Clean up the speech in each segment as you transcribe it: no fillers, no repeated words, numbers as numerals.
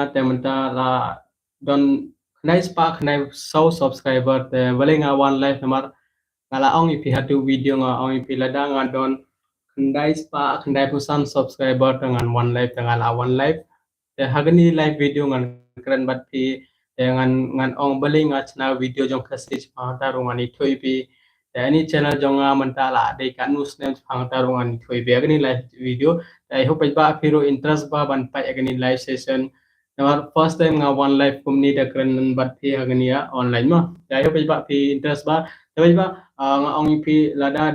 te menta la don knai spa knai so subscriber te bale nga one life namar ngala ong ipi hatu video nga ong ipi lada nga don knai spa knai pusan subscriber dengan one life dengan one life te hagani live video ngan keren bat pi te ngan ong bale nga chna video jong khasich pa tarungan itoi pi te ani channel jong nga menta la de kanus nem phang tarungan itoi pi agani live video I hope ba piro interest ba ban pa agani live session Namar first time nga one life kumni da keren bat pi agania online ma. Jadi ba pi interest ba. Tapi ba nga ong pi lada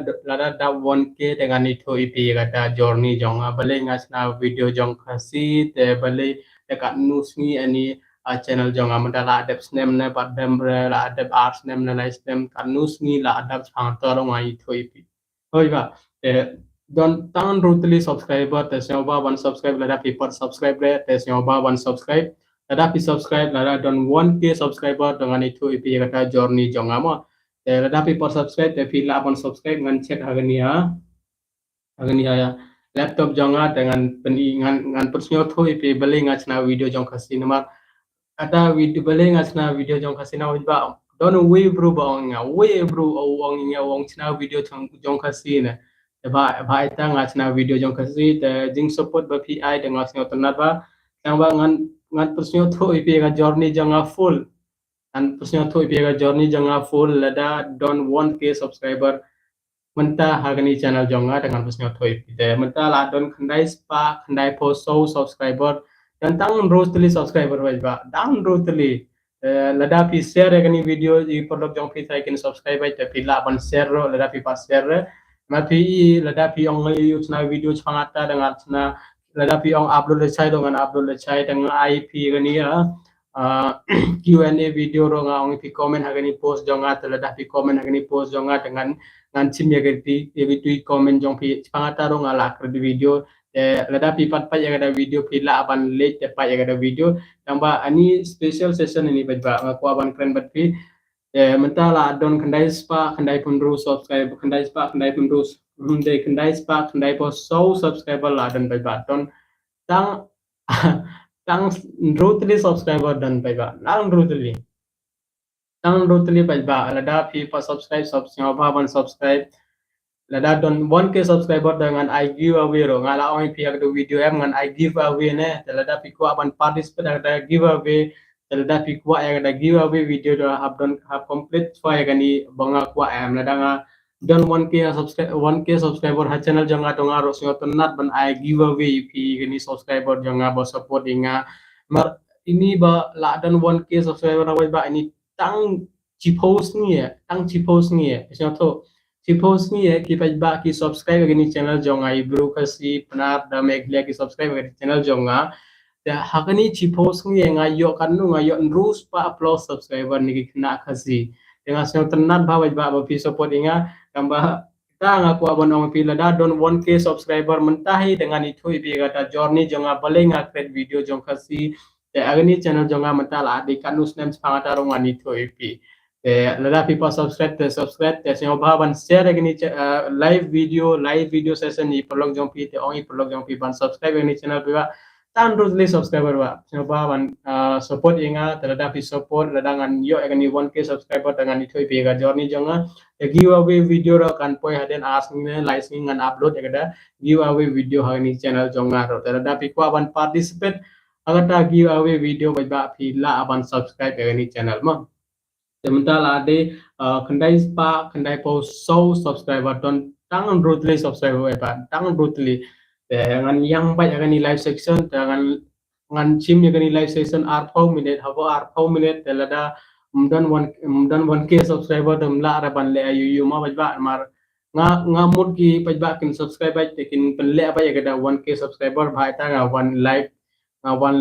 da 1K dengan itu ipi kata journey jong bale ngasna video jong kasi te bale dekat nusni ani channel jong amada adap snem ne padam la adap arts nem na live stem kan nusni la adap santor nga itu ipi. Oi ba don tangan rutli subscriber te sioba one subscribe lada people subscribe re te sioba one subscribe lada pi subscribe lada don 1K subscriber dengan itu ipi kata journey jongama te lada people subscribe te pi la one subscribe ngan check hagania ya laptop jonga dengan peningan ngan personal tu ipi beli ngachna video jong kasi nama ada video beli ngachna video jong kasi nama ba don we bro ba we bro ong nga ong chna video jong kasi na ba ita ngachna video jong kasi te jing support ba pi dengan sing tenat ba yang ba ngan personal tu ipi ga journey jonga full and personal tu ipi ga journey jonga full lada don 1K subscriber menta hagani channel jonga dengan personal tu ipi te menta la don khandai spa khandai post so subscriber dan tang rotli subscriber ba dang rotli lada pi share agani video di produk jong pi taikin subscribe te pi la ban share ro lada pi pas share mati lada pi ong na video changata dengan na lada pi ong upload le chai dengan upload le chai dengan IP gani ya Q&A video ro nga ong pi comment hagani post jonga te lada pi comment hagani post jonga dengan ngan chim ya gati e comment jong pi changata ro nga la di video lada pi pat pa ya ada video pi la aban le te pa ya ada video tamba ani special session ini ba ko aban keren bat pi mentala don kandai spa kandai punru subscribe kandai spa kandai punru hunde kandai spa kandai post so subscriber la don ba don tang tang rutli subscriber don ba nang rutli ba lada pi pa subscribe ban subscribe lada don 1K subscriber dengan I give away ro ngala oi pi agdo video em ngan I give away ne lada pi ko aban participate ada give away lada pi ko ada give away video do have done have complete so ya gani banga ko em lada nga don 1K subscriber ha channel janga to ngaro so tenat ban I give away pi gani subscriber janga bo support inga mar ini ba la don 1K subscriber ba ini tang post ni ya so to suppose ni kita ba ki subscribe gini channel jonga ibru kasi penar da meglia ki subscribe gini channel jonga da hakani suppose ni ngayo kanu ngayo rus pa upload subscriber ni kena kasi dengan sing tenan ba ba pi support inga kamba kita ngaku abon ong pila da don 1K subscriber mentahi dengan itu ibi kata journey jonga bale ngakret video jong kasi da agani channel jonga mentala di kanus nem pangatarungan itu ipi lada people subscribe te sing ban share gini live video session ni prolog jong pi te ongi prolog jong pi ban subscribe gini channel ba tan rutli subscriber ba sing ban support inga te lada pi support lada ngan yo gini 1K subscriber dengan itu pi ga journey jonga giveaway video ro kan poi haden asking ne licensing ngan upload ada giveaway video ha ni channel jonga ro te lada pi ko ban participate agata giveaway video ba pi la ban subscribe gini channel ma sementara ade kendai spa kendai post so subscriber don tangan rutli subscriber ba tangan rutli dengan yang baik akan live section dengan chim akan live section R4 minute habo R4 minute telada mdan 1K subscriber dam la raban le ayu ma ba mar ngamut ki ba kin subscribe tekin penle ba ya ada 1K subscriber bhai ta nga one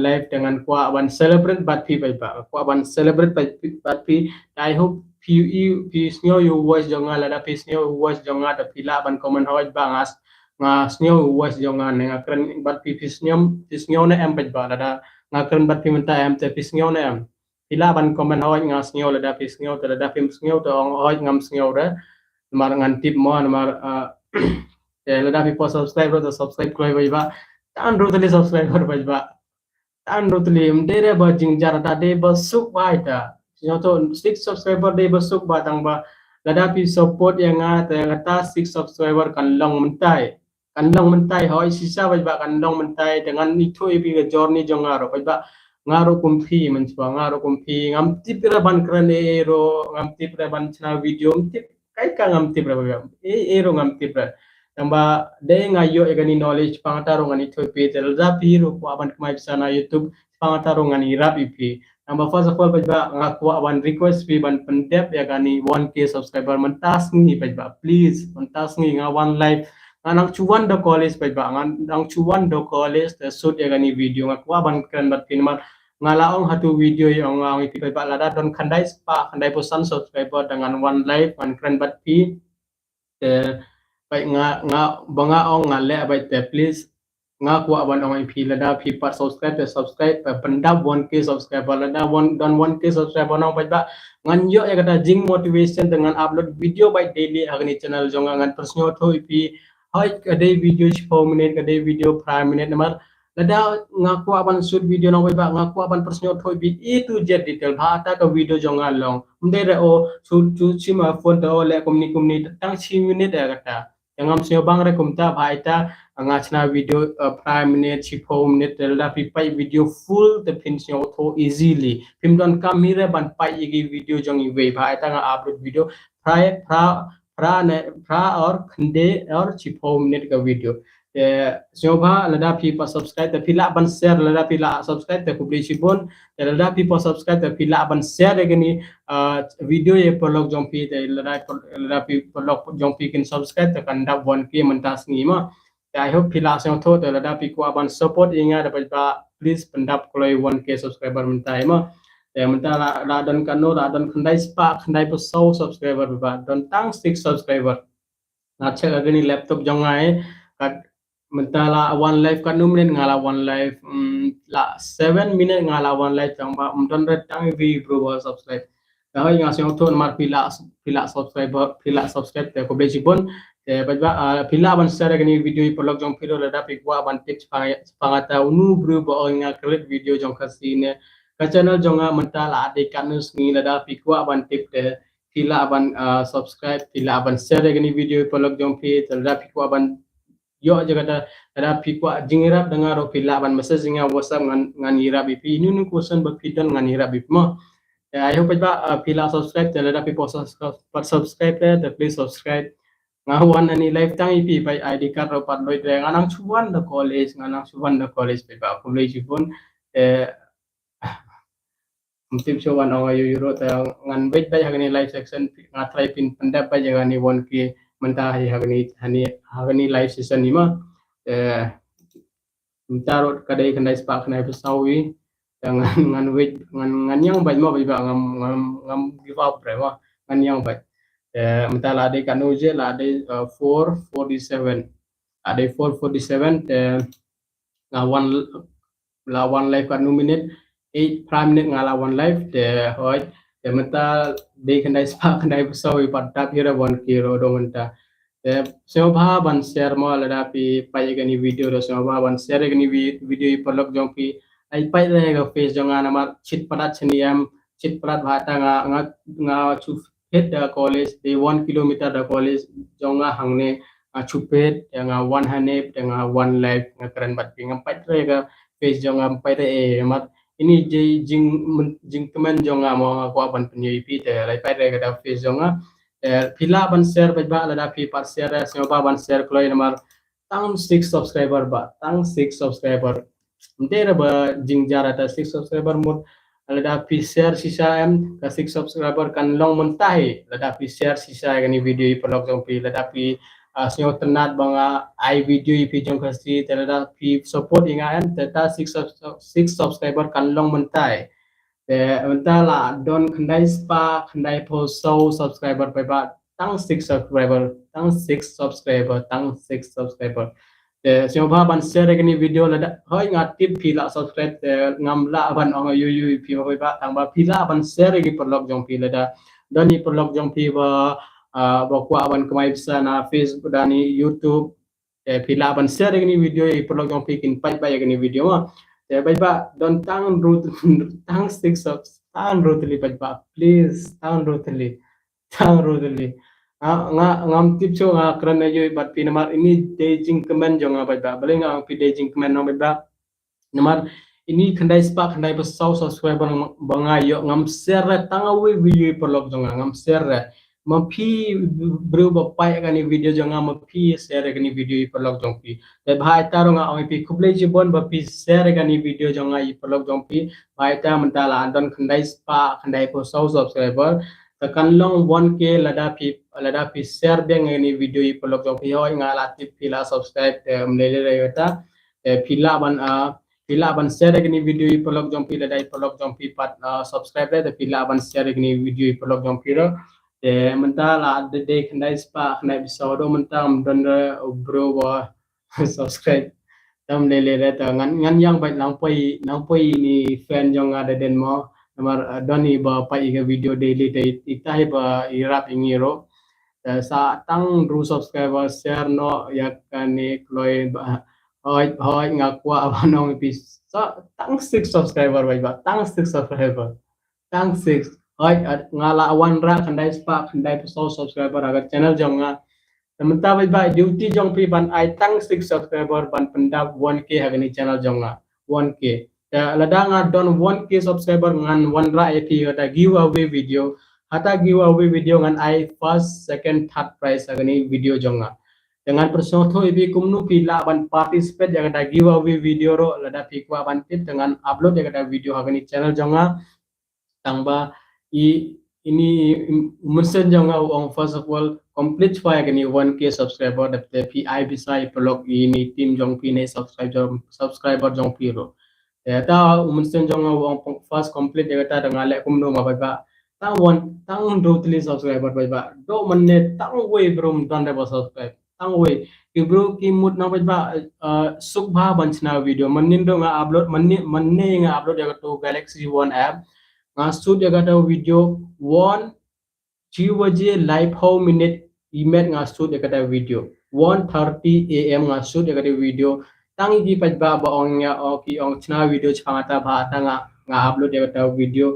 live dengan kuah one celebrate bat pi ba kuah one celebrate bat pi I hope you snyo you watch jonga lada pi snyo watch jonga da pila ban comment hawaj ba ngas snyo watch jonga ne ngakren bat pi snyo ne em ba lada ngakren bat pi menta em te pi snyo ne em pila ban comment hawaj ngas snyo lada pi snyo te lada pi snyo to hawaj ngam snyo re mar ngan tip mo mar lada pi subscribe to subscribe koi ba tan rutli subscriber ba Ando tulim dere ba jing jarata de ba suk ba ita. Sinyoto 6 subscriber de ba suk ba tang ba ladapi support yang ngata 6 subscriber kan long mentai. Kan long mentai hoi sisa ba kan long mentai dengan itu ipi ke journey jongaro ba ngaro kumpi mencoba ngaro kumpi ngam tipira ban kran ero ngam tipira ban chana video tip kai ka ngam tipira ba ero ngam tipira tamba de ngayo egani knowledge pangatarong ani topi tel rapi ro ko aban kmai sana YouTube pangatarong ani rap ipi tamba first of all ba ngaku aban request pi ban pendep ya gani 1k subscriber mentas ni ba please mentas ni ngawan live nang cuan do college ba nang cuan do college te shoot ya gani video ngaku aban keren bat pinmar ngalaong hatu video yang ngang ipi ba lada don kandai pesan subscriber dengan one live man keren bat pi te baik nga banga ong nga le baik te please nga ku aban ong ip lada pi pat subscribe pa pendap 1k subscriber lada 1k subscriber nong baik ba ngan yo ya kata jing motivation dengan upload video baik daily agni channel jonga ngan persnyo tho ip hai kade video 4 minit kade video 5 minit namar lada ngaku aban shoot video nong baik ba ngaku aban persnyo tho ip itu jet detail bhata ka video jonga long mdere o shoot chima phone to le komni tang 6 minit ya kata yang am sio bang re kumta bhaita ngachna video 5 minute 4 minute telda pipai video full the pin sio tho easily pim don kam mire ban pai igi video jong i we bhaita nga upload video prai pra or khande or 4 minute ka video sio bha lada pi pa subscribe te pila ban share lada pila subscribe te publish bon lada pi pa subscribe te pila ban share gani video ye polok jompi te lada pi polok jompi kin subscribe te kan da 1k mentas ni ma I hope pila sio tho te lada pi ko aban support inga dapat ba please pendap koloi 1k subscriber mentai ma menta la don kanu la don khandai spa khandai po so subscriber ba don tang 6 subscriber na che gani laptop jongai kat mentala one life kan numen ngala one life la 7 minute ngala one life tang ba don red tang vi bro subscribe dah yang asyong thon mar pila subscribe te ko besi bon te ba pila ban share gani video ipolog jong video la da pikwa ban tips pangata unu bro bo nga create video jong khasine ka channel jonga mentala ade kanus ngi la da pikwa ban tip te pila ban subscribe pila ban share gani video ipolog jong te la pikwa ban yo jaga da pikwa jingirap dengar ro pila ban message nga whatsapp ngan irap ipi nu question ba pidon ngan irap ip mo I hope ba pila subscribe te la people subscribe te please subscribe ngawan ani live tang ipi by ID card ro pat loy de nganang chuan the college pe ba college pun mungkin chuan ang ayu euro ta ngan bet ba hagani live section ngatrai pin pendap ba jagani 1k menta hagani live session ni ma mtaro kadai kandai spa kandai pesawi ngan wait ngan yang baik mau ba ngam give up re wa ngan yang baik mentala ade kanuje la ade 447 ade 447 nga one life kan minute 8 prime minute ngala one life hoi menta de kandai spa kandai pesawi pada pira 1k ro do menta seo bha ban share mo la pi pai gani video ro seo bha ban share gani video ipolok jong pi ai pai le ga face jong ana mar chit parat chniam chit parat bhata nga chu phet da college de 1 kilometer da college jonga hangne chu phet nga 100 nga 1 life nga keren bat pi ngam pai re ga face jonga pai re mat ini jing teman jonga mo ko ban penyi pi te lai pai re ga da face jonga pila ban share ba la da pi par share seo ba ban share kloi namar tang 6 subscriber ba tang 6 subscriber mdera ba jingjara ta 6 subscriber mur la da pi share sisa em ka 6 subscriber kan long montai la da pi share sisa gani video i polok jong pi la da pi seo tenat banga ai video i pi jong kasi te la da pi support inga em ta 6 subscriber kan long montai mentala don khandai spa khandai po so subscriber pe ba tang 6 subscriber tang 6 subscriber sio ba ban share gani video la hoi ngatip pila subscribe ngam la ban ong yu pi hoi ba tang ba pila ban share gi perlok jong pi la da dani perlok jong pi ba kwa ban kemai bisa na Facebook dani YouTube pila ban share gani video i perlok jong pi kin pai ba gani video ma te bai ba don tang root tang six of tang rotely bai ba please tang rotely ngam tip cho nga kran na yo bat pinamar ini dejing kemen jo nga bai ba bale nga pi dejing kemen no bai ba namar ini khandai spa khandai ba sau subscriber banga yo ngam share tangawi video perlok jonga ngam share mapi bro ba pai kani video jonga mapi share kani video perlok jongpi te bhai taro nga oi pi khuble jibon ba pi share kani video jonga i perlok jongpi bhai ta mentala andon khandai spa khandai po sau subscriber tekan long 1k lada pi share beng kani video i perlok jongpi hoi ngala tip pila subscribe mlele rayota pila ban pila ban share gini video i pelok jompi da dai pelok jompi pat subscribe le pila ban share gini video i pelok jompi ro de menta la de khnai spa khnai episode menta don bro wa subscribe tam le ta ngan yang bai lang poi ni fan jong ada den mo namar doni ba pai ga video daily dai itai ba irap ingiro sa tang ru subscriber share no yakani kloi ba hoi ngakwa abanong ipis so tang 6 subscriber bai ba tang 6 subscriber tang 6 hoi ngala awan ra khandai spa khandai so subscriber agar channel jonga tementa bai ba duty jong pi ban ai tang 6 subscriber ban pendap 1k hagani channel jonga 1k lada nga don 1k subscriber ngan 1 ra epi kata giveaway video hata giveaway video ngan ai first second third prize hagani video jonga dengan persotho ibi kumnu pila ban participate yang ada giveaway video ro lada pikwa ban tip dengan upload yang ada video hagani channel jonga tangba ini umunsen jonga ong first of all complete fa hagani 1k subscriber dapte pi bisa pelok ini tim jong pi ne subscriber jong pi ro ta umunsen jonga ong first complete yang ada dengan lek kumnu ngabai ba tang do tli subscriber bai ba do manne tang we brom dan da subscribe tang we ki bro ki mut na bai ba suk bha banchna video manin do nga upload manne nga upload ya to galaxy one app nga shoot ya ta video one 6 बजे लाइव हो minute email nga shoot ya ta video 1:30 am nga shoot ya ta video tangi gi paj ba ong ya o ki ong chna video changata ba ta nga upload ya ta video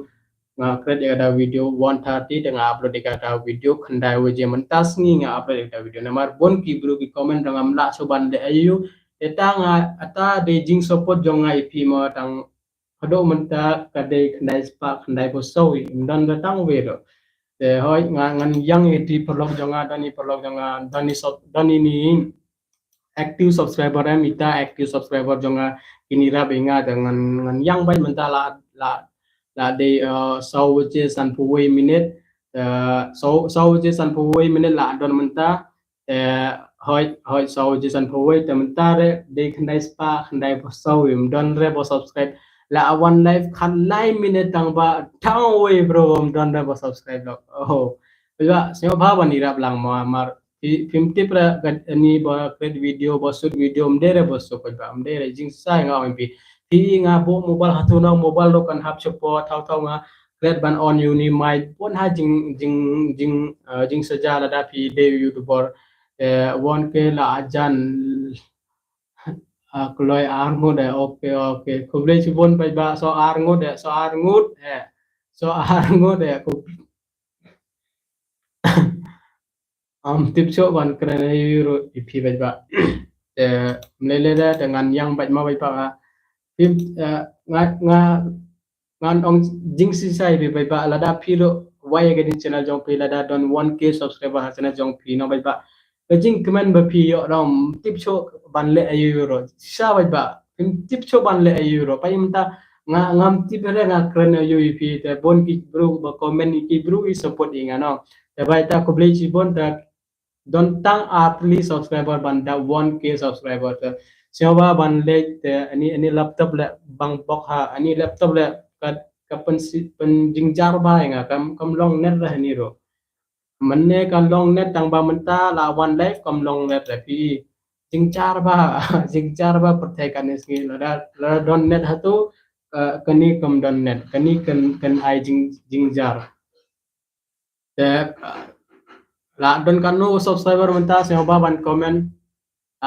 nga create ya ta video 1:30 dengan upload ya ta video khandai we je mentas ni nga upload ya ta video namar bon ki bro ki comment ngam la so ban de ayu eta nga ata de jing support jong nga ip mo tang hado menta kade khandai spa khandai bo sawi dan datang we do de hoi ngan yang iti perlok jonga dani sop dani ni active subscriber mita active subscriber jonga kinira benga dengan ngan yang bai mentala la de sau che san puwe minute sau che san puwe minute la don menta hoi sau che san puwe te menta re de khandai spa khandai bo sau im don re bo subscribe la one life khan lai minute tang ba tang we bro don re bo subscribe lo oh ba sio ba bani rap lang ma mar 50 pra ni ba create video ba shoot video mdere bo so ko ba mdere jing sai nga mp ti nga bo mobile hatu na mobile lo kan hap chopo thau nga create ban on uni mai pon ha jing sajala da pi de youtuber won ke la ajan kloi arngo de oke kuble chibon pai ba so arngo de so arngo de tip so ban kena euro ipi bai ba melele dengan yang bai ma bai pa tip ngan ong jing si sai bai ba lada piro wai ga di channel jong pi lada don 1k subscriber ha channel jong pi no bai ba jing comment ba pi yo rom tip so ban le euro sa bai ba tip so ban le euro pa imta ngam tip re nga kena yo ipi te bon ki bro ba comment ki bro i support inga no te bai ta ko ble chi bon ta don tang atli subscriber banda 1k subscriber te siapa ban le te ani laptop le bang bok ha ani laptop le ka pen jingjar ba nga kam long net ra ni ro manne kan long net tang ba menta la one life kam long net ra pi jingjar ba jingjar ba perthai kan isngi la don net hatu kani kam don net kani kan ai jingjar te la don kanu subscriber menta siapa ban comment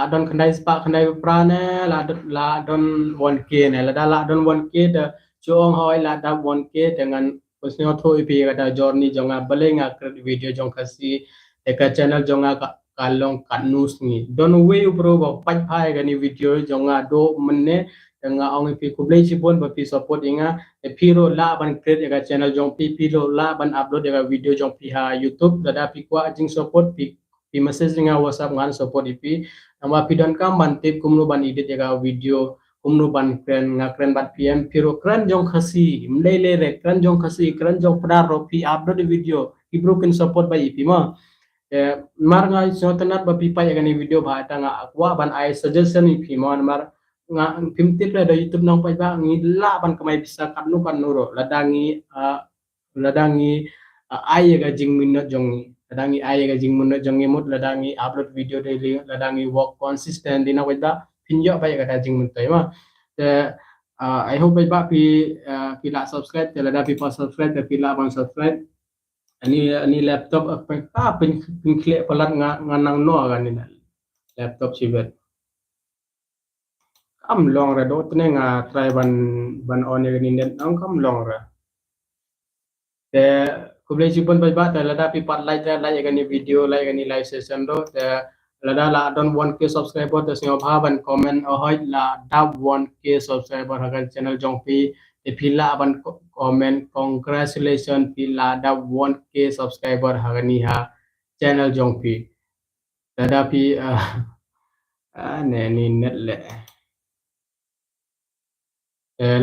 don kendai spa kendai prane la don 1k ne la don 1k de chuong hoi la da 1k dengan usnyo tho ipi kata journey jonga balenga video jong kasi eka channel jonga kalong kanus ni don we bro ba pai pai ga ni video jonga do menne nga ong ipi kublai sipon ba pi support inga piro la ban create eka channel jong pi piro la ban upload eka video jong pi ha YouTube da pi kwa jing support pi message nga WhatsApp ngan support ipi nama pidon kam mantip kumnu ban edit ya video kumnu ban kren bat PM piro kren jong khasi mlele re kren jong khasi kren jong pada ropi upload video ibro kin support by ipi ma mar nga so tanat ba pipa ya ni video ba ta nga akwa ban I suggestion ipi ma mar nga pimtip la da YouTube nang pa ba ngila ban kamay bisa kanu kanuro ladangi ai ga jing minot jong ladangi ai ga jing minot jong emut ladangi upload video daily ladangi work consistent dina weda pinjo ba ga jing minot ma I hope ba pi subscribe te lada pi pa subscribe te pila ban subscribe ani laptop apa pin klik pelat nganang no kan ni laptop sibet kam long ra do tne nga try ban on ni net nang kam long ra te kublai sipon ba te lada pi pat like kan ni video like kan ni live session do te lada la don 1k subscriber te singo ban comment hoi la da 1k subscriber hagan channel jong pi te pila ban comment congratulations pila da 1k subscriber hagan ni ha channel jong pi lada pi ne ni net le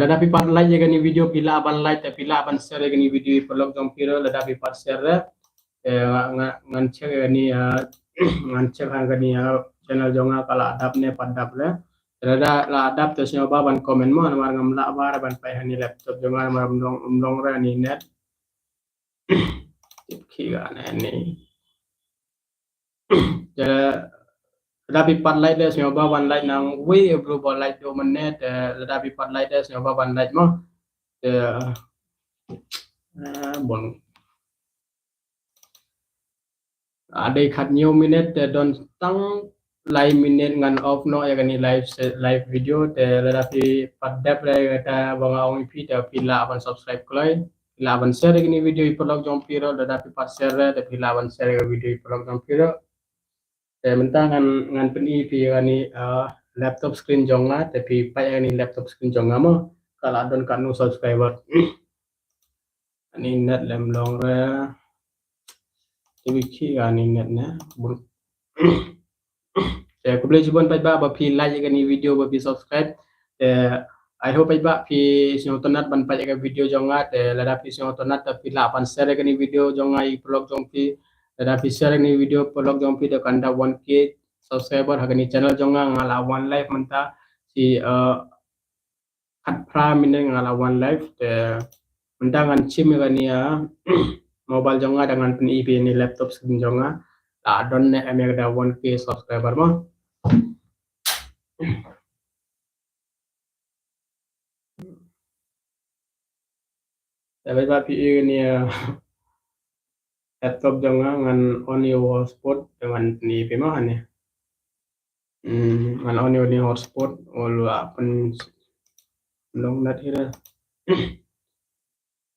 lada pi pat like kan ni video pila ban like te pila ban share kan ni video pelok jong pi lada pi pat share ngan cek ni ngan cek kan ni channel jonga kala adap ne padap le rada la adap to sio ban komen mo mar ngam la bar ban pai hani laptop jonga mar umdong ra ni net ki ga ni rada pi pat like de sio ban like nang we bro ba like do man net rada pi pat like de sio ban like mo bon ada khat nhiều minute te don tang live minute ngan off no ya gani live video te la pi padap la ta banga ong pi te pila ban subscribe klai pila ban share gani video ipolog jong piro la pi pat share te pila ban share video ipolog jong piro te mentang ngan pen pi gani laptop screen jonga te pi pa gani laptop screen jonga mo kala don kanu subscriber ani net lem long ra wiki ani net na bun aku boleh cuba ba pi like kan ni video ba pi subscribe I hope ba pi sing tonat ban pa ga video jonga te lada pi sing tonat ta pi la pan share kan ni video jonga I vlog jong pi lada pi share ni video vlog jong pi te kanda 1k subscriber ha ni channel jonga ngala one life menta si hat pra minen ngala one life te mendangan chim ga ni mobile jonga dengan pen IP ni laptop screen jonga la don ne da 1k subscriber mo tapi tapi ini laptop jonga ngan on hotspot dengan ni pemahan ya ngan on hotspot olu apen long net ira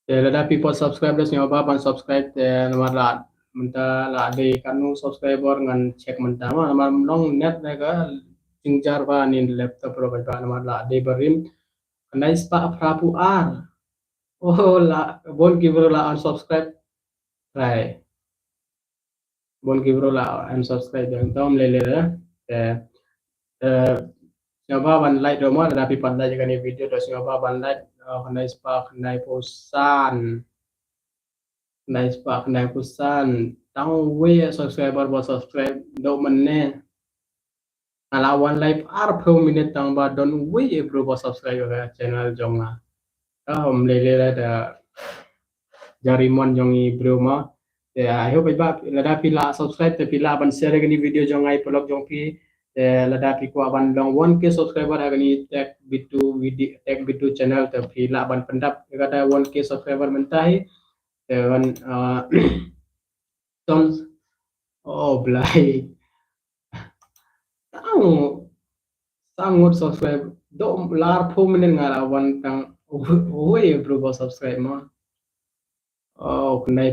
lada people subscribe des nyoba ban subscribe nomor la menta la de kanu subscriber ngan check menta ma nomor long net ga tingjar ba ni laptop pro ba nomor la de berim kanai spa prapu ar oh la bon kibro la unsubscribe right bon kibro la unsubscribe yang tom lele nyoba ban like do mo la pi pan like kan video do nyoba ban like kanai spa kanai posan kanai spa kanai posan tang we subscriber bo subscribe do menne ala one life ar per minute tang ba don we bro bo subscribe ga channel jonga lele la da jarimon jongi bro ma I hope ba la pila subscribe te pila ban share gani video jonga I vlog jong pi lada pi ko ban long 1k subscriber agani tag bitu channel te pila ban pendap kata 1k subscriber mentai dan ton oh blai sangut subscribe do lar phu menen ngalawan tang oi bro subscribe ma oh kendai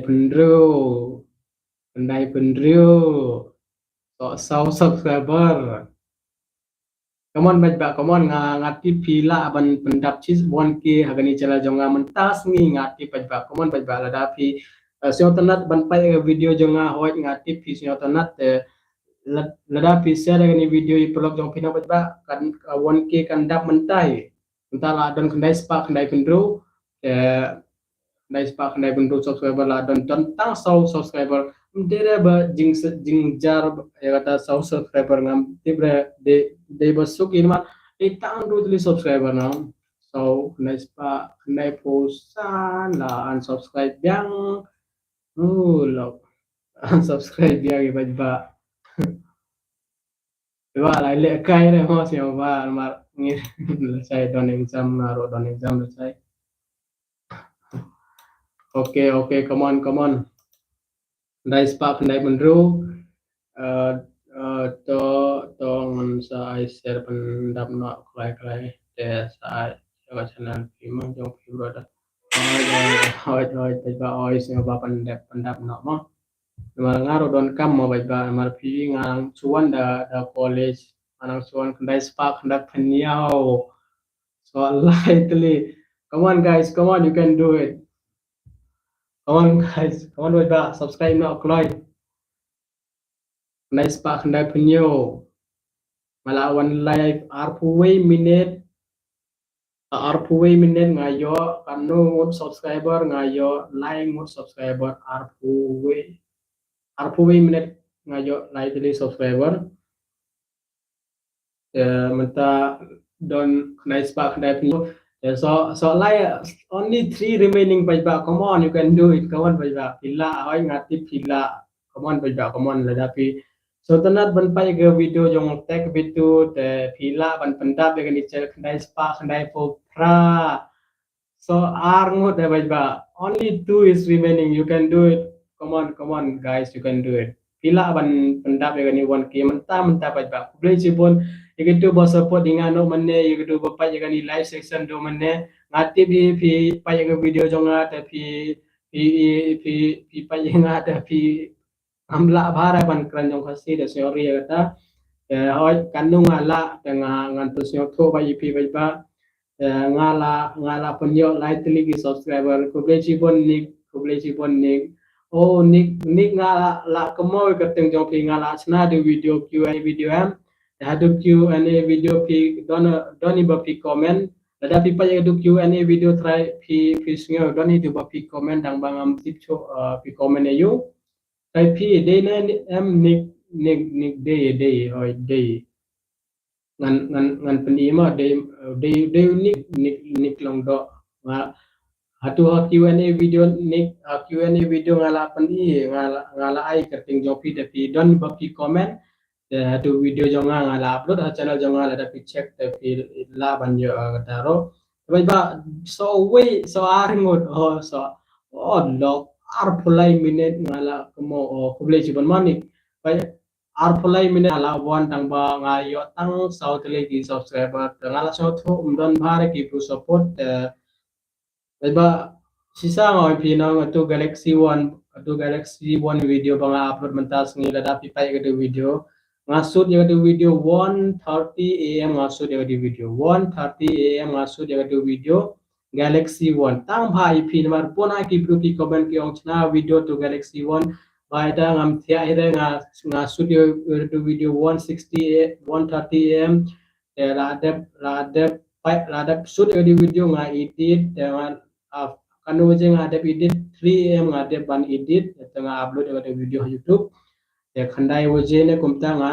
pendrio so sau subscriber come on baik come on ngati pila ban pendap chis bon ke hagani chala jonga mentas ngi ngati baik come on baik la dapi sio tanat ban pai video jonga hoi ngati pi sio tanat lada pi share ni video i pelok jong pina baik kan won ke kan dap mentai entah don kendai spa kendai pendro kendai spa kendai pendro subscriber la don tentang sau subscriber dere ba jing jar ya kata sau subscriber ngam tibre de basuk ini mah itang do tulis subscriber na so kendai spa kendai posan la unsubscribe yang lo unsubscribe yang iba Diba, lại lệ cay này ho siêu mà nghe là sai don exam mà rồi don exam là sai. Okay, come on. Nice pa pandai menru. To ngan sa I share pendap no klai te sa jaga channel pimang jong pibro da. Hoi ba oi sing ba pendap no mo. Mal ngaro don kam mo ba mal pi ngang chuan da college anang chuan kendai spa kendak peniau so lightly come on guys you can do it come on guys ba subscribe na kloi kendai spa kendai peniau malawan live arpuway minute ngayo kanu ngut subscriber ngayo like ngut subscriber arpuway minute ngayo lightly subscriber menta don nice back that so like only 3 remaining ba come on you can do it come on ba pila oi ngati pila come on ba come on ladapi so tanat ban pai ke video jong tek video te pila ban pendap dengan channel kendai spa kendai pra so arngo de ba only 2 is remaining you can do it come on guys you can do it pila ban pendap dengan one ke menta ba boleh cipon itu bo support dengan no manne itu bo pa jaga ni live section do manne ngati pi pa jaga video jonga ta pi pa jaga ta pi amla bara ban kran jong khasi de seori kata hoi kanung ala dengan ngan tu sio tho ba pi ba ngala penyo lightly ki subscriber ko ble chipon nik oh nik ngala la kemo keteng jong pi ngala chna de video Q&A video am hadu Q&A video pi doni ba pi comment ada pi pa do Q&A video try pi sngo doni do ba pi comment dang bangam tipcho pi comment ayu try pi de na em nik de hoi de ngan penima de nik long do hatu Q&A video nik Q&A video ngala peni ngala ai kerting jopi de pi don ba pi comment tu video jonga ngala upload channel jonga ada pi check te pi la banjo taro ba so arngot lo pulai minute ngala kemo kuble jibon manik ba pulai minute ala wan tang ba ngayo tang sau tele ki subscriber ngala so tho don bare ki pu support ba sisa ngoi pi na tu Galaxy One video bang upload mentas ngila da pi pai ke video ngasud ya di video 1:30 am ngasud ya di video 1:30 am ngasud ya di video Galaxy One tang bhai pin mar pona ki bru ki comment ki ong chna video to Galaxy One bai da ngam thia ire ngasud ya di video 1:30 am la de shoot ya di video nga edit dengan kanu je nga de edit 3 am nga de ban edit tengah upload ya di video YouTube ya khandai waje ne kumta nga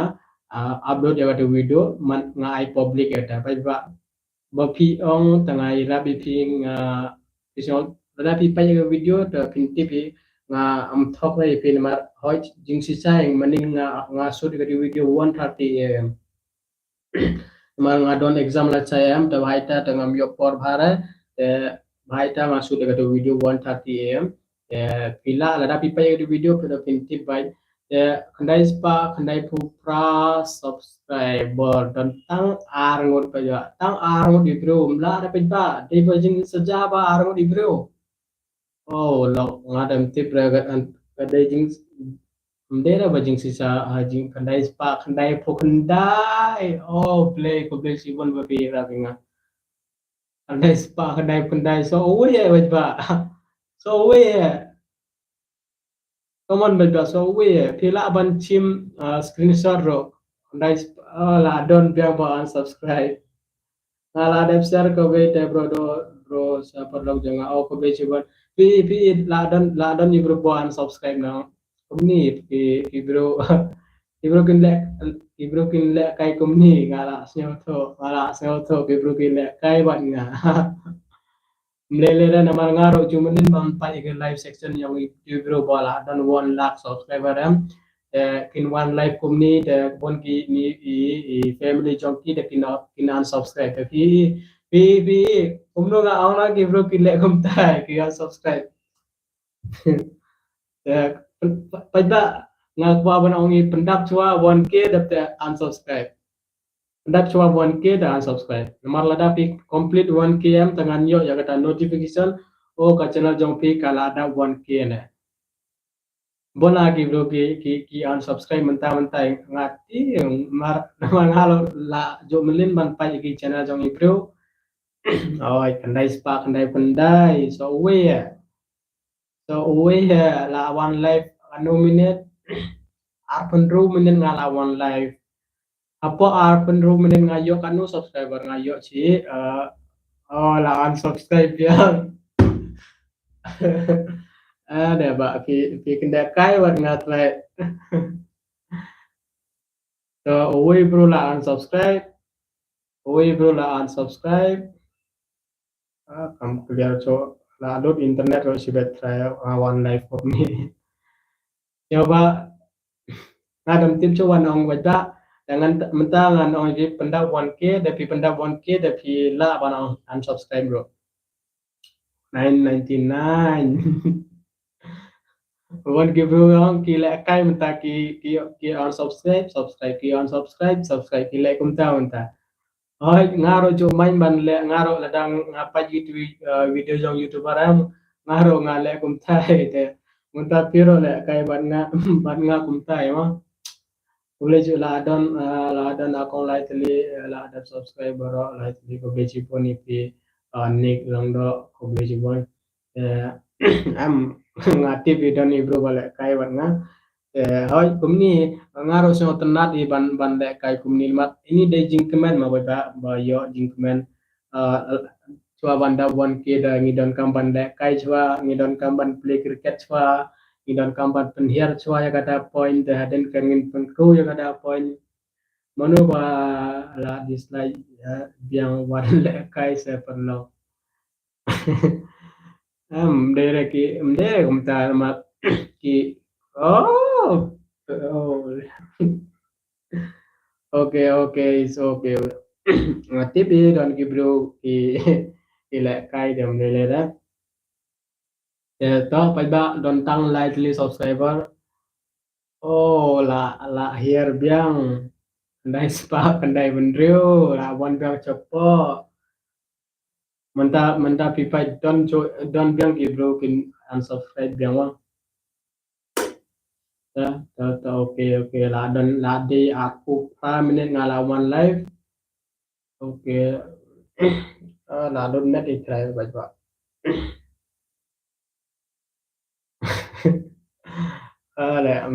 upload ya the video man nga I public eta ba pi ong tanga ira bi pi nga pisol da pi pa ya video ta pinti pi nga am thok lai pi mar hoi jing si sai maning nga shoot ga video 1:30 am mar nga don exam la chai am ta bhai ta ngam yo por bhara te bhai ta nga shoot ga video 1:30 am pila la da pi pa ya video pe pinti bai ya kendai spa kendai pupra subscriber dan tang arngot pa ya tang arngot di bro mla ada pa ba di bajing saja ba arngot di bro oh lo ngadam tip raga an kadai jing mdera bajing sisa hajing kendai spa kendai pu kendai oh play sibon ba pi raga kendai spa kendai so uwe ya ba so uwe ya Common beda so we pila ban chim screenshot ro dai la don biang ba unsubscribe na la dep share ko be te bro sa perlu jangan au ko be chiban pi la don ni bro ba unsubscribe na kumni pi bro pi bro kin le kai kumni ngala snyo tho pi bro kin le kai ban nga Mlelera namar ngaro jumanin mampai ke live section yang ibro bola dan 1 lakh subscriber kin one live kumni de bon ki ni family jong ki de kin unsubscribe pi kumno nga auna ki bro ki le kum tai ki unsubscribe pada ngak ba ban ongi pendap chua 1K de unsubscribe Dak cuma 1K dah unsubscribe. Nomor lada pi complete 1K am tangan yo ya kata notification oh ka channel jong pi kala ada 1K ne. Bona ki bro ki unsubscribe mentah ngati mar namang halo la jo melin ban pa ki channel jong i bro. Oi kendai spa kendai pendai so we la one life anu minute arpen ru minute ngala one life apa penru menen ngayo kanu subscriber ngayo ci oh lah unsubscribe ya ada ba pi kenda kai wat ngatrai so oi bro lah unsubscribe kam clear so lah dot internet ro sibet try one life for me coba ngadam tim coba nong baca dengan mentangan ong di pendap 1K tapi pendap 1K tapi lah banang unsubscribe bro 999 Wan ki bro yang ki lek kai menta ki unsubscribe ki unsubscribe ki lek kumta menta oi ngaro jo main ban le ngaro ladang ngapa gitu video jong youtuber am ngaro ngale kumta ite munta piro le kai ban nga kumta ma boleh jo la don akong lai tali la ada subscriber lai tali ko beji poni pi nick lang do ko beji boy am ngati video ni bro balik kai ban nga hoi kumni ngaro so tenat di ban le kai kumni mat ini de jingkemen ma ba yo jingkemen chua banda bon ke da ngidon kam ban le kai chua ngidon kam ban play cricket chua ngidon kam ban penhiar chua ya kata point da haden kangin pengku ya kata point manu ba la dislike biang wan le kai se perlo mdere kumta ma ki oh oh okay it's okay tip don ki bro ki ila kai dem le da to pa ba don tang like li subscriber oh la here biang kendai spa kendai bendrio la wan biang cepo menta pipa don biang ki bro kin unsubscribe biang wang ya oke lah dan lah di aku menit ngalawan live oke lah don net itrai baca lah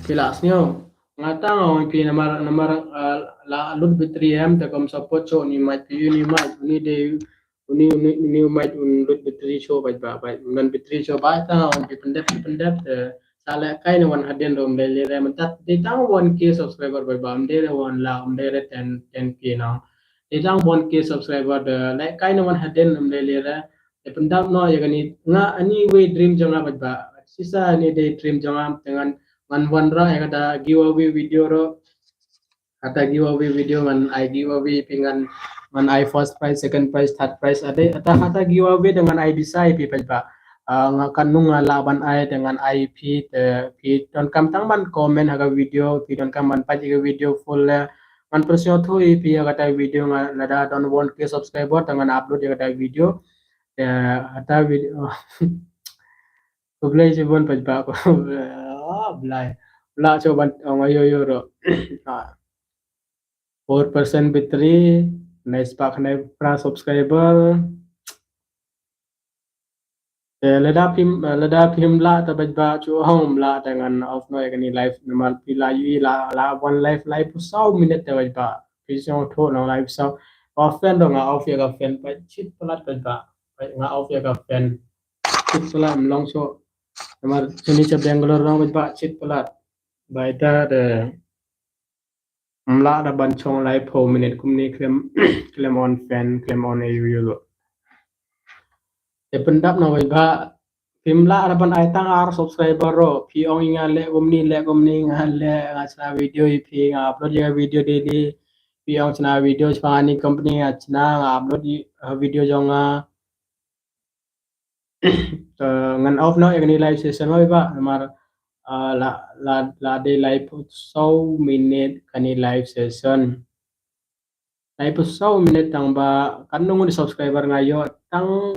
Pilasnya ngatang on pi namar la lut bitriem te kom support cho ni mai pi ni mai ni de ni mai un lut bitri cho ba nan bitri cho ba ta on pi pendep sala kai ni wan haden rom de le mentat de tang 1k subscriber ba de wan la de 10k na de tang 1k subscriber de le kai ni wan haden rom de le de pendap no ya ni nga ani we dream jonga ba sisa ni de dream jonga dengan man ra ya kata giveaway video ro kata giveaway video man I giveaway pingan man I first prize second prize third prize ada kata giveaway dengan I bisa pi pa ngakan nung laban I dengan IP pi don kam tang man comment haga video pi don kam man pa video full man persyo thu pi kata video ngada don 1k subscriber dengan upload ya kata video ya kata video Belai je bon pa ko belai la coba ngayo yo ro 4% bitri nice pak nai pra subscriber leda pim la ta ba chu hom la dengan off no yakni live normal pi la yu la one live sau minute ta ba pi so tho no live sau off fan do nga off ya ga fan pa chit plat ba nga off ya ga fan chit plat long so normal sini cha Bangalore rong ba chit plat ba ita de mla da ban chong live 4 minute kumni klem on fan klem on ayu yo pendap na ba pimla araban ay tang ar subscriber ro pi ong inga le gomni nga le nga chna video pi nga upload ya video daily pi ong chna video chani company nga chna nga upload video jonga ngan off no ekni live session ba mar la day live so minute kani live session live so minute tang ba kanung di subscriber ngayo tang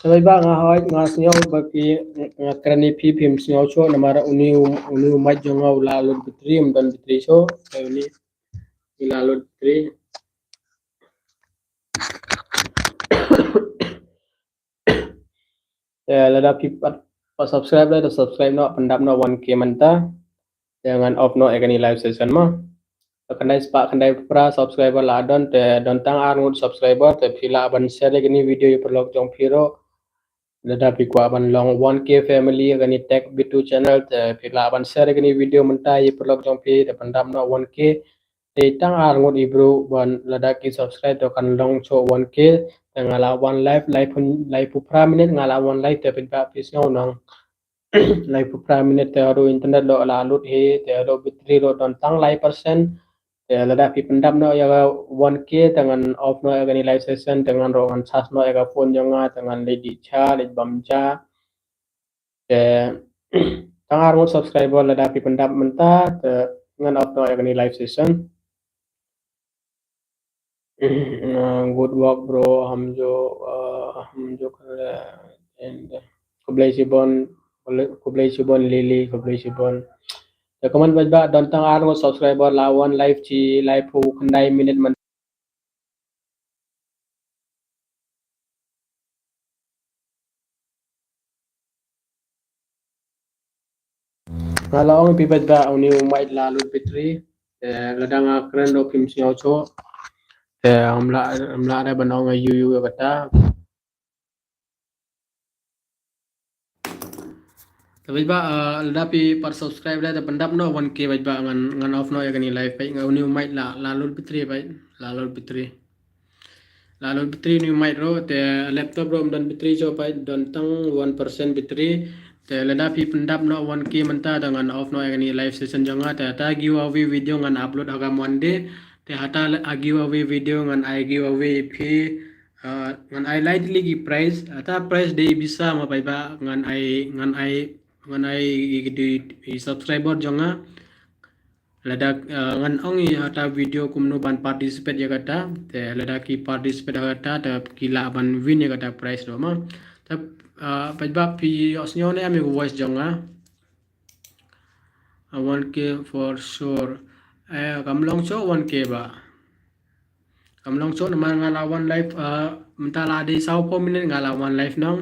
Sabay ba nga hoy nga sinyaw baki nga krani pi pim sinyaw cho namara uni umay jonga ulalod bitri umdan bitri so uni ilalod bitri lada pi pa subscribe la subscribe no pendap no 1k manta jangan off no ekani live session ma kandai spa kandai pra subscriber la don tang ar ngut subscriber te phila ban share ekani video yu perlok jong phiro lada pi kwa ban long 1k family gani tech bitu channel te pi la ban share gani video mentai pelok jong pi te pandam no 1k te tang ar ngot ibru ban lada ki subscribe to kan long cho 1k te ngala one life life pun life pu pra minute ngala one life te pi pa pi snow nong life pu pra minute te aro internet lo la lut he te aro bitri lo don tang life percent te lada pi pandam no ya 1k dengan off no ya gani live session dengan ro an chas no ya phone jonga dengan lady cha lady bamcha te tang ar ngot subscriber lada pi pandam menta te ngan off no ya gani live session. Good work bro हम जो कर रहे हैं and Kublai Sibon Lily Kublai Sibon ya kaman ba don tang ar ngot subscriber lawan live chi live pu kandai minute man ngalaong pi ba uni umait lalu pitri ladang akren do kim siao cho amla ada banong yu yu kata tapi ba lada pi par subscribe la pendap no 1k ba ngan off no ya gani live pai ngau ni umait lalu pitri bai lalu pitri lalu bitri ni mic ro te laptop ro dan bitri jo pai don tang 1% bitri te lada pi pendap no 1k menta dengan off no ani live session jonga te ta giveaway video ngan upload agam one day te hata giveaway video ngan I giveaway pi ngan I lightly gi price ata price day bisa ma pai ba ngan I di subscriber jonga lada ngan ongi hata video kumno ban participate ya kata te lada ki participate kata te kila ban win ya kata prize do ma ta pajba pi osnyo ne ami voice jonga 1k for sure kamlong cho 1k ba kamlong cho na ngala one life mentala di sau po minute ngala one life nong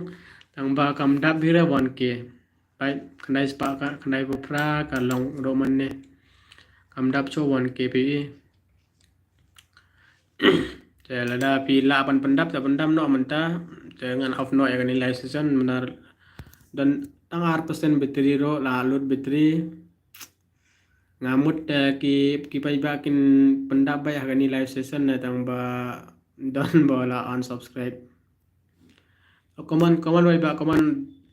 tang ba kam dap bira 1k pai kanai spa ka kanai pra ka long roman ne kam dap cho 1k pi lada pi la pan pendap ta pendam no menta dengan off no ya ni live session benar dan tangar persen bateri ro la lut bateri ngamut ki pai bakin pendap ba ya ni live session na tang ba don bola unsubscribe komen bai ba komen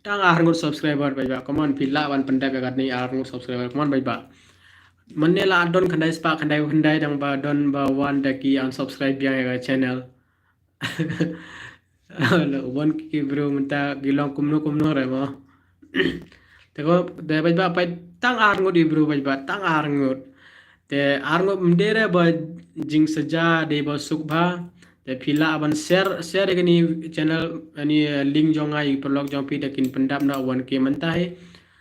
tang ar ngut subscriber bai ba komen pila wan pendap ya ni ar ngut subscriber komen bai ba Mane la don kandai spa kandai dang ba don ba wan daki unsubscribe yang ya channel wan ki bro minta gilang kumno re mo teko de ba pai tang ar ngut di bro ba tang ar ngut te ar ngut mdere ba jing saja de ba sukba te pila aban share ni channel ani link jonga i perlok jong pi dakin pendap na 1k mentai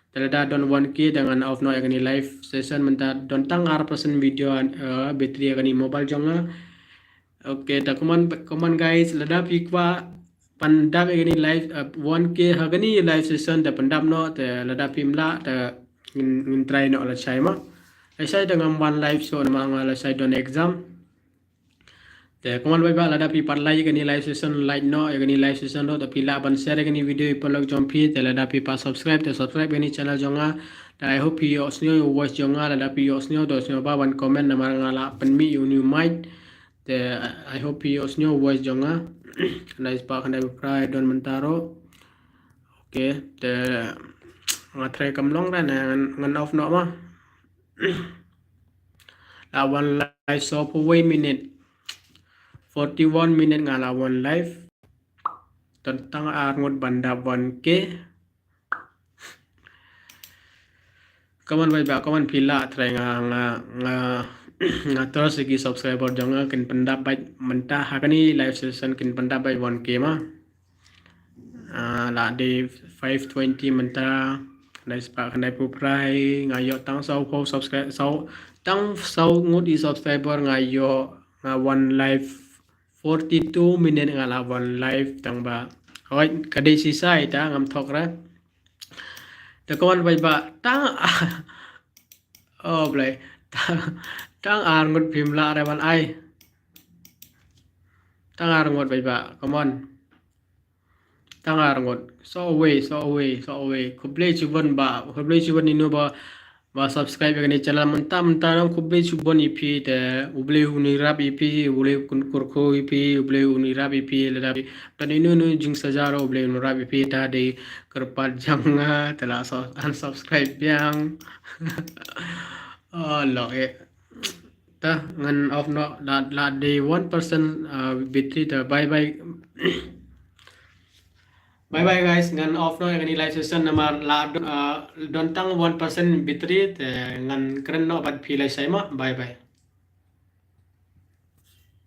Telada don 1k dengan off no agani live session menta don tang ar persen video battery agani mobile jonga oke ta command guys lada pikwa pandap agani live 1k agani live session ta pandap no te lada pimla ta in try no la chai ma sai dengan one live show ma la sai don exam te kaman bai ba lada pi parlai gani live session like no gani live session do tapi la ban share gani video ipolok jompi te lada pi pa subscribe gani channel jonga I hope you osnyo watch jonga lada pi osnyo do osnyo ba ban comment na marangala penmi you might te I hope you osnyo watch jonga nice pa kandai prai don mentaro oke te ngatrai kamlong ra ngan off no ma lawan live so for way minute 41 minute ngalawan live tentang arngut banda 1k kaman ba kaman pila try nga terus segi subscriber jangan kin pendapat mentah hakani live session kin pendapat 1k ma la di 520 mentah dai spa kanai pu prai ngayo tang sau po subscribe tang sau ngut di subscriber ngayo nga one live 42 minute ngala one live tang ba hoi kadai sisa ita ngam thok ra te kawan bai ba tang oh blai tang ar ngut phim la ra ban ai tang ar ngut bai ba kawan tangar ngot so away kuble chuban inu ba subscribe gani channel mentah nang kuble chuban ipi te uble unirap ipi uble kurko ipi uble unirap ipi ladap dan inu jing sajaro uble unirap ipi tadi kerpat janga telah unsubscribe yang oh lo ta ngan of no la day 1% bitri ta bye bye bye bye guys ngan off no ngani live session namar la don tang 1% bitri te ngan keren no bat phi lai sai ma bye bye